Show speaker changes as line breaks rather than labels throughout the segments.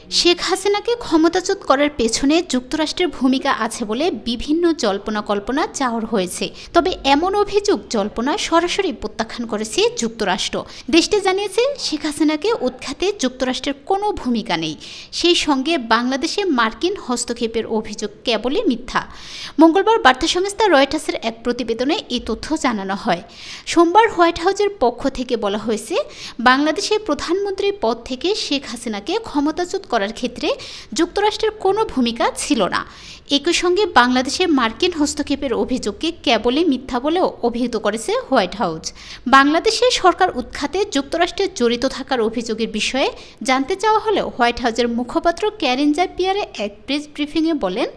শেখ হাসিনাকে ক্ষমতাচ্যুত করার পেছনে যুক্তরাষ্ট্রের ভূমিকা আছে বলে বিভিন্ন জল্পনা কল্পনা চাওয়ার হয়েছে। তবে এমন অভিযোগ জল্পনা সরাসরি প্রত্যাখ্যান করেছে যুক্তরাষ্ট্র। দেশটি জানিয়েছে শেখ হাসিনাকে উৎখাতে যুক্তরাষ্ট্রের কোনো ভূমিকা নেই। সেই সঙ্গে বাংলাদেশে মার্কিন হস্তক্ষেপের অভিযোগ কেবলই মিথ্যা। মঙ্গলবার বার্তা সংস্থা রয়টার্সের এক প্রতিবেদনে এই তথ্য জানানো হয়। সোমবার হোয়াইট হাউসের পক্ষ থেকে বলা হয়েছে, বাংলাদেশের প্রধানমন্ত্রী পদ থেকে শেখ হাসিনাকে ক্ষমতাচ্যুত করার ক্ষেত্রে যুক্তরাষ্ট্রের কোনো ভূমিকা ছিল না। একই সঙ্গে বাংলাদেশের মার্কিন হস্তক্ষেপের অভিযোগকে কেবলই মিথ্যা বলেও অভিহিত করেছে হোয়াইট হাউস। বাংলাদেশের সরকার উৎখাতে যুক্তরাষ্ট্রের জড়িত থাকার অভিযোগের বিষয়ে জানতে চাওয়া হলেও হোয়াইট হাউসের মুখপাত্র ক্যারেন জাপিয়ারে এক প্রেস ব্রিফিংয়ে বলেন,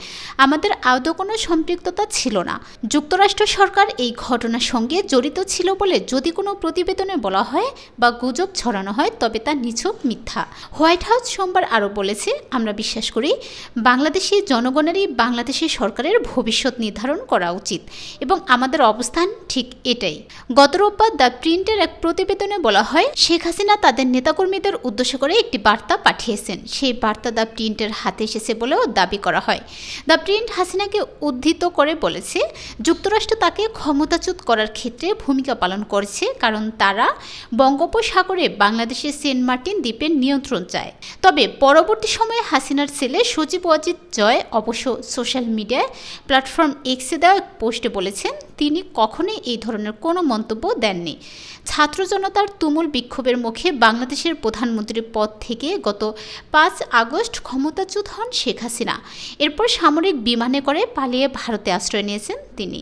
আমাদের আদৌ কোনো সম্পৃক্ততা ছিল না। যুক্তরাষ্ট্র সরকার এই ঘটনার সঙ্গে জড়িত ছিল বলে যদি কোনো প্রতিবেদনে বলা হয় বা গুজব ছড়ানো হয় তবে তা নিছক মিথ্যা। হোয়াইট হাউস সোমবার আরও বলেছে, আমরা বিশ্বাস করি বাংলাদেশি জনগণেরই বাংলাদেশের সরকারের ভবিষ্যৎ নির্ধারণ করা উচিত এবং আমাদের অবস্থান ঠিক এটাই। গত রোববার দ্য প্রিন্টের এক প্রতিবেদনে বলা হয়, শেখ হাসিনা তাদের নেতাকর্মীদের উদ্দেশ্য করে একটি বার্তা পাঠিয়েছেন। সেই বার্তা দ্য প্রিন্টের হাতে এসেছে বলেও দাবি করা হয়। দ্য প্রিন্ট হাসিনাকে উদ্ধৃত করে বলেছে, যুক্তরাষ্ট্র তাকে ক্ষমতাচ্যুত করার ক্ষেত্রে ভূমিকা পালন করেছে কারণ তারা বঙ্গোপসাগরে বাংলাদেশের সেন্ট মার্টিন দ্বীপের নিয়ন্ত্রণ চায়। তবে পরবর্তী সময়ে হাসিনার ছেলে সজীব ওয়াজিদ জয় অবশ্য সোশ্যাল মিডিয়ায় প্ল্যাটফর্ম এক্সে দেওয়া এক পোস্টে বলেছেন, তিনি কখনোই এই ধরনের কোনো মন্তব্য দেননি। ছাত্র জনতার তুমুল বিক্ষোভের মুখে বাংলাদেশের প্রধানমন্ত্রীর পদ থেকে গত 5 আগস্ট ক্ষমতাচ্যুত হন শেখ হাসিনা। এরপর সামরিক বিমানে করে পালিয়ে ভারতে আশ্রয় নিয়েছেন তিনি।